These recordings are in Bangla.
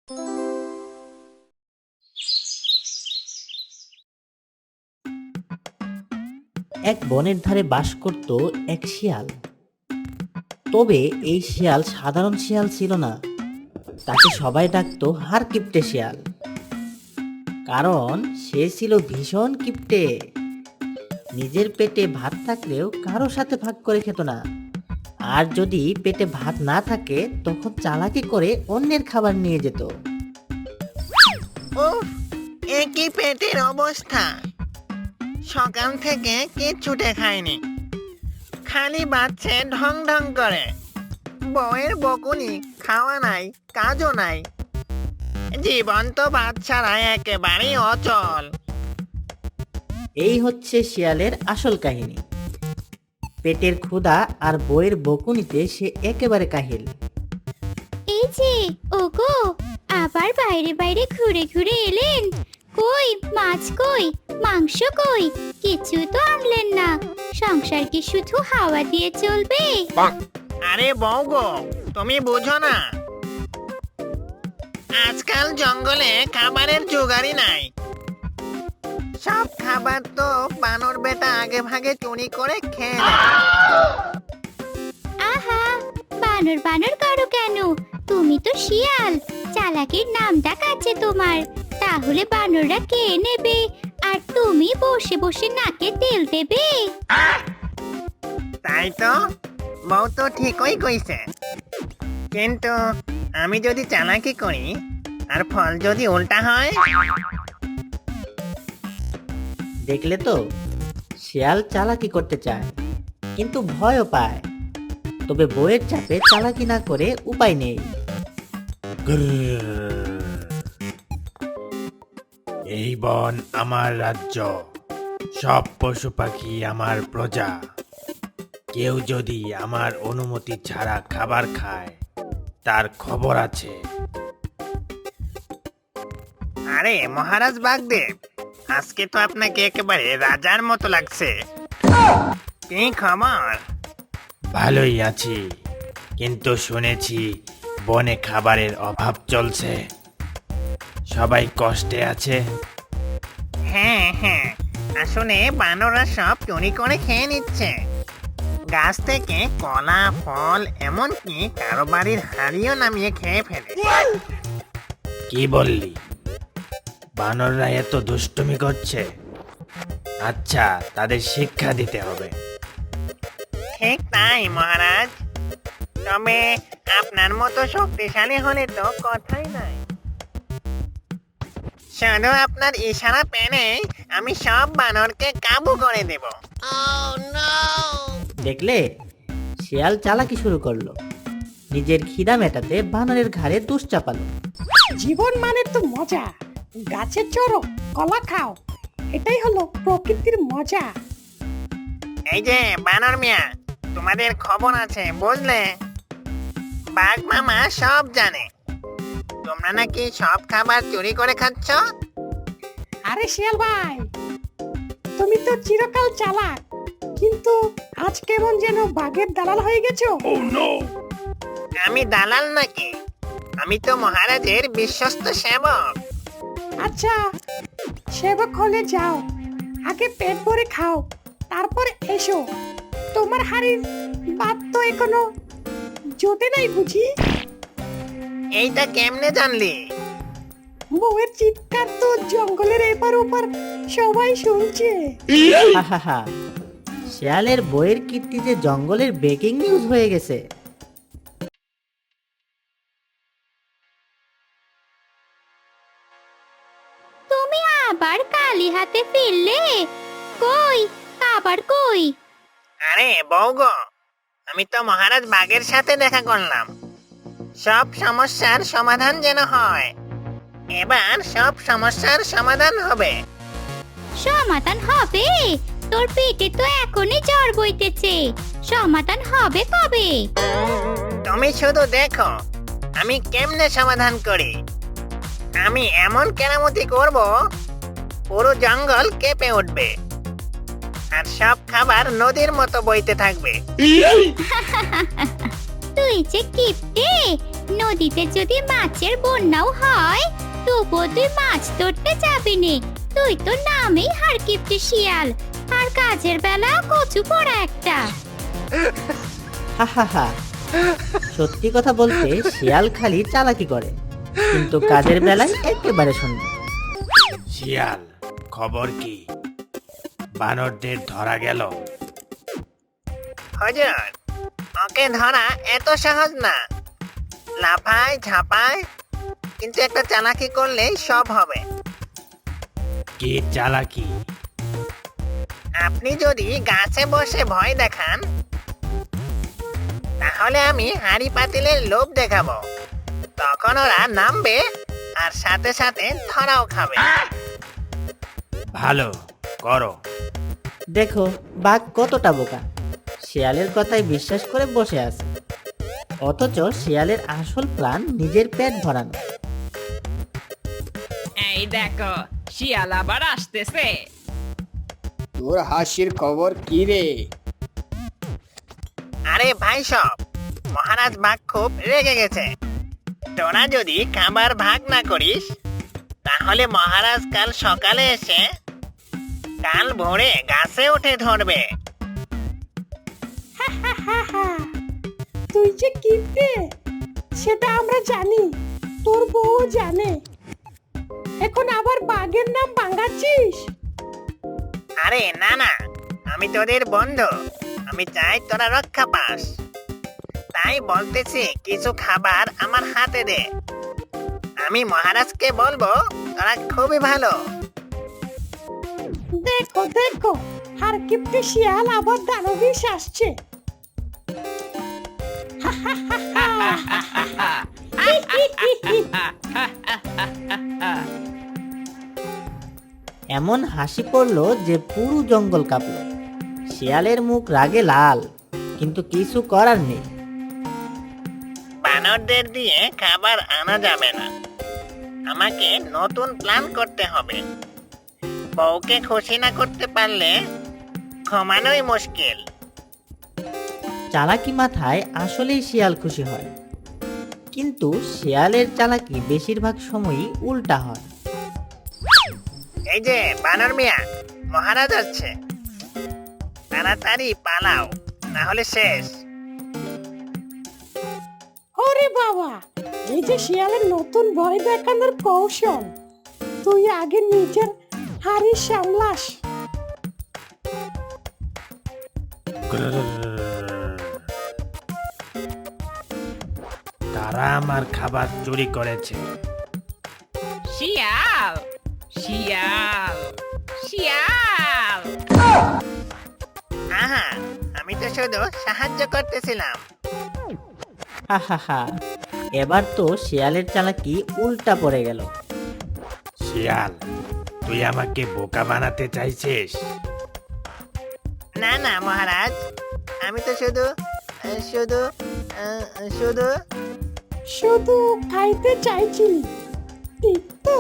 এক বনের ধারে বাস করত এক শিয়াল। তবে এই শিয়াল সাধারণ শিয়াল ছিল না, তাকে সবাই ডাকতো হাড় কিপটে শিয়াল। কারণ সে ছিল ভীষণ কিপটে। নিজের পেটে ভাত থাকলেও কারো সাথে ভাগ করে খেত না। আর যদি পেটে ভাত না থাকে তখন চালাকি করে অন্যের খাবার নিয়ে যেত। উফ, একই পেটের অবস্থা। সকাল থেকে কিচ্ছুটে খায়নি, খালি বাচ্চে ঢং ঢং করে। বউয়ের বকুনি, খাওয়া নাই, কাজও নাই। জীবন তো বাচ্চারা একেবারেই অচল। এই হচ্ছে শিয়ালের আসল কাহিনী। পেটের ক্ষুধা আর বইয়ের বকুনিতে সে একেবারে কাহিল। এই যে ওগো, আবার বাইরে বাইরে ঘুরে ঘুরে এলেন। কই মাছ, কই মাংস, কই কিছু তো আনলেন না। সংসার কি শুধু হাওয়া দিয়ে চলবে? আরে বউ গো, তুমি বুঝো না, আজকাল জঙ্গলে খাবারের জোগাড়ই নাই। সব খাবার তো বানর বেটা আগে ভাগে চুরি করে খেয়ে নেয়। আহা, বানর বানর করো কেন? তুমি তো শিয়াল, চালাকির নামটা কাছে তোমার। তাহলে বানররা কে নেবে আর তুমি বসে বসে নাকে তেল দেবে? তাই তো, বউ তো ঠিকই কইছে। কিন্তু আমি যদি চালাকি করি আর ফল যদি উল্টা হয়? দেখলে তো, শিয়াল চালাকি করতে চায় কিন্তু ভয়ও পায়। তবে বইয়ের চাপে চালাকি না করে উপায় নেই। এই বন আমার রাজ্য, সব পশু পাখি আমার প্রজা। কেউ যদি আমার অনুমতি ছাড়া খাবার খায় তার খবর আছে। আরে মহারাজ বাগদেব, আজকে তো আপনাকে একেবারে রাজার মতো লাগছে। কি খবর? ভালোই আছি, কিন্তু শুনেছি বনে খাবারের অভাব চলছে, সবাই কষ্টে আছে। হ্যাঁ হ্যাঁ, আসলে বানররা সব চুরি করে খেয়ে নিচ্ছে। গাছ থেকে কলা, ফল, এমনকি কারো বাড়ির হাড়িও নামিয়ে খেয়ে ফেলে। কি বললি? বানররা এত দুষ্টুমি করছে? আচ্ছা, তাদের শিক্ষা দিতে হবে। ঠিক তাই মহারাজ, তবে আপনার মতো শক্তিশালী হলে তো কথাই নাই। শুধু আপনার ইশারা পেলেই আমি সব বানরকে কাবু করে দেব। দেখলে, শিয়াল চালাকি শুরু করলো। নিজের খিদা মেটাতে বানরের ঘাড়ে দোষ চাপালো। জীবন মানে তো মজা। গাছে চড়ো, কলা খাও, এটাই হলো প্রকৃতির মজা। এই যে বানর মিয়া, তোমাদের খবর আছে বুঝলে? বাঘ মামা সব জানে। তোমরা নাকি সব খাবার চুরি করে খাচ্ছ। আরে শিয়াল ভাই, তুমি তো চিরকাল চালাক, কিন্তু আজ কেমন যেন বাঘের দালাল হয়ে গেছো। আমি দালাল নাকি? আমি তো মহারাজের বিশ্বস্ত সেবক। আচ্ছা, সেবক হলে যাও, আগে পেট ভরে খাও, তারপর এসো। তোমার হাড়ির ভাত তো এখনো জোটে নাই বুঝি? এইটা কেমনে জানলি? বউয়ের চিৎকার তো জঙ্গলের এপার ওপার সবাই শুনছে। হাহাহা, শিয়ালের বইয়ের কীর্তি যে জঙ্গলের ব্রেকিং নিউজ হয়ে গেছে। তুমি আবার কালি হাতে ফিরলে? কই খাবার কই? আরে বউ গো, আমি তো মহারাজ বাঘের সাথে দেখা করলাম। সব সমস্যার সমাধান যেন হয়। এবার সব সমস্যার সমাধান হবে। সমাধান হবে? তোর পেটে তো এখনই জ্বর বইতেছে, সমাধান হবে কবে? তুমি শুধু দেখো আমি কেমনে সমাধান করি। আমি এমন কেরামতি করব, পুরো জঙ্গল কেঁপে উঠবে আর সব খাবার নদীর মতো বইতে থাকবে। তুই যে কিপটে, নদীতে যদি মাছের বন্যাও হয় তবুও তুই মাছ ধরতে যাবি নে। তুই তো নামেই হারকিপ্টে শিয়াল, আর কাজের বেলা কচু পড়া একটা। হা হা হা। সত্যি কথা বলতে শিয়াল খালি চালাকি করে, কিন্তু কাজের বেলায় একেবারে শূন্য। শিয়াল, খবর কি? বানরদের ধরা গেল? হুজুর, ওকে ধরা এত সহজ না। লাফায় ঝাপায়, কিন্তু একটা চালাকি করলেই সব হবে। কি চালাকি? আপনি যদি গাছে বসে ভয় দেখান, তাহলে আমি হাঁড়ি পাতিলের লোভ দেখাবো। তখন ওরা নামবে আর সাথে সাথে ধরাও খাবে। ভালো, করো। দেখো বাঘ কতটা বোকা, শিয়ালের কথায় বিশ্বাস করে বসে আছে। অথচ শিয়ালের আসল প্ল্যান নিজের পেট ভরানো। এই দেখো, শিয়াল আবার আসতেছে। তোর হাসির খবর কি রে? আরে ভাই সব, মহারাজ বাঘ খুব রেগে গেছে। তোরা যদি খাবার ভাগ না করিস, তাহলে মহারাজ কাল সকালে এসে কাল ভোরে গাছে উঠে ধরবে। তুই যে কিপ্টে সেটা আমরা জানি, তোর বউ জানে। এখন আবার বাঘের নাম ভাঙাচ্ছিস? আরে না না, আমি তোদের বন্ধু, আমি চাই তোরা রক্ষা পাস। তাই বলতেছি কিছু খাবার আমার হাতে দে। আমি মহারাজকে বলবো তোরা খুবই ভালো। দেখো দেখো, হারকিপ্টে শিয়াল আবার দানবিষ আসছে। এমন হাসি পড়ল যে পুরো জঙ্গল কাঁপল। শিয়ালের মুখ রাগে লাল, কিন্তু কিছু করার নেই। বানরদের দিয়ে খাবার আনা যাবে না, আমাকে নতুন প্ল্যান করতে হবে। বউকে খুশি না করতে পারলে ঘুমানোই মুশকিল। চালাকি মাথায় আসলেই শিয়াল খুশি হয়, কিন্তু শিয়ালের চালাকি বেশিরভাগ সময়ই উল্টা হয়। এই যে বানর মিয়া, মহারাজ আসছে, তাড়াতাড়ি পালাও, না হলে শেষ। ওরে বাবা, এই যে শিয়ালের নতুন ভয় দেখানোর কৌশল। তুই আগে নিজের হাড়ি সামলাস। তারা আমার খাবার চুরি করেছে। শিয়াল, শিয়াল, শিয়াল। আহা, আমি তো শুধু সাহায্য করতেছিলাম। হা হা হা। এবার তো শিয়ালের চালাকি উল্টা পড়ে গেল। শিয়াল, তুই আমাকে বোকা বানাতে চাইছিস? না না মহারাজ, আমি তো শুধু শুধু শুধু শুধু খাইতে চাইছিলি, ঠিক তো?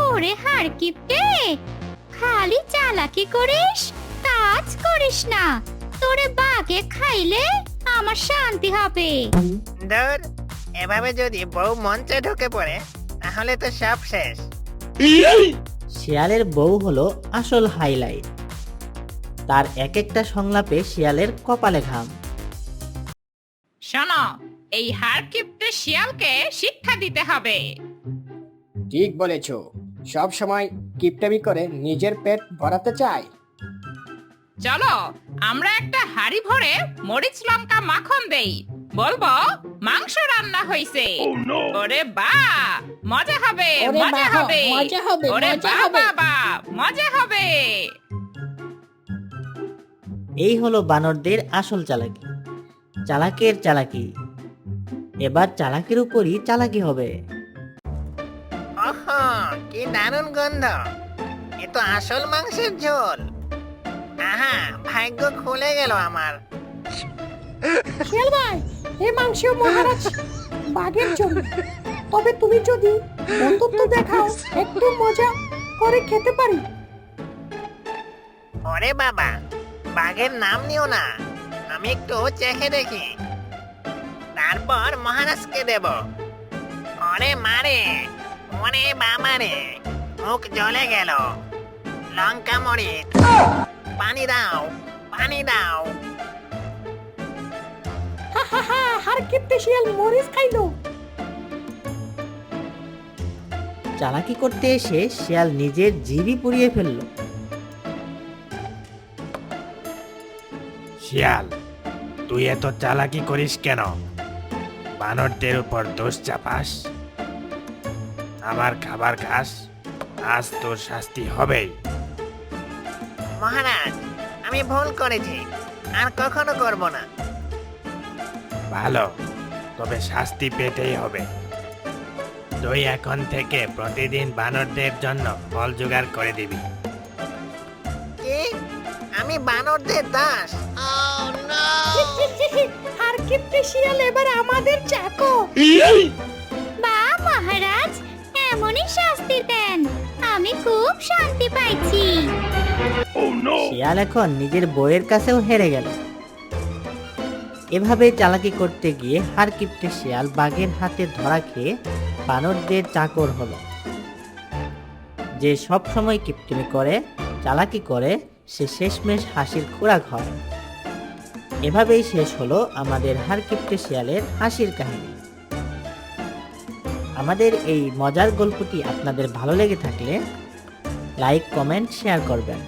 ওরে হারকিপ্টে, খালি চালাকি করিস, কাজ করিস না। তোরে বাঘে খাইলে আমার শান্তি হবে। ধর, এভাবে যদি বউ মঞ্চে ঢুকে পড়ে তাহলে তো সব শেষ। শিয়ালের বউ হলো আসল হাইলাইট। তার এক একটা সংলাপে শিয়ালের কপালে ঘাম। শোনো, এই হারকিপ্টে শিয়ালকে শিক্ষা দিতে হবে। ঠিক বলেছ, সব সময় কিপটামি করে নিজের পেট ভরাতে চায়। চলো, আমরা একটা হাড়ি ভরে মরিচ লঙ্কা মাখন দেই, বলবো মাংস রান্না হয়েছে। ওরে বা, মজা হবে, ওরে মজা বাহ, হবে, মজা হবে, ওরে মজা বা হবে। বাবা, মজা হবে। এই হলো বানরদের আসল চালাকি, চালাকের চালাকি। এবার চালাকের উপরই চালাকি হবে। ওহো, কি দারুণ গন্ধ! এ তো আসল মাংসের ঝোল। আহা, ভাগ্য খুলে গেল আমার। শিয়াল ভাই, এই মাংস মহারাজ বাঘের জন্য। তবে তুমি যদি বন্ধুত্ব দেখাও একটু মজা করে খেতে পারি। ওরে বাবা, বাঘের নাম নিও না, আমি একটু চেখে দেখি, তারপর মহারাজকে দেব। ওরে মারে, ওরে বাবা রে, মুখ জ্বলে গেল। লঙ্কা মরিচ, পানি দাও, পানি দাও। হা হা হা, হার কিপটে শিয়াল মরিচ খাইলো। চালাকি করতে এসে শিয়াল নিজের জিভই পুড়িয়ে ফেলল। শিয়াল, তুই এত চালাকি করিস কেন? বানরদের উপর দোষ চাপাস, আমার খাবার খাস, আজ তোর শাস্তি হবেই। মহারাজ, আমি ভুল করেছি, আর কখনো করব না। ভালো, তবে শাস্তি পেতেই হবে। তুই এখন থেকে প্রতিদিন বানরদের জন্য ফল জোগাড় করে দিবি। কি? আমি বানরদের দাস? হার কিপটে শিয়াল এবার আমাদের চাকর। বা মহারাজ, এমনই শাস্তি দেন, আমি খুব শান্তি পাইছি। শিয়াল এখন নিজের বইয়ের কাছেও হেরে গেল। এভাবে চালাকি করতে গিয়ে হারকিপ্টে শিয়াল বাঘের হাতে ধরা খেয়ে বানরদের চাকর হলো। যে সব সময় কিপটিমি করে, চালাকি করে, সে শেষমেশ হাসির খোরাক হয়। এভাবেই শেষ হলো আমাদের হারকিপ্টে শিয়ালের হাসির কাহিনী। আমাদের এই মজার গল্পটি আপনাদের ভালো লেগে থাকলে লাইক, কমেন্ট, শেয়ার করবেন।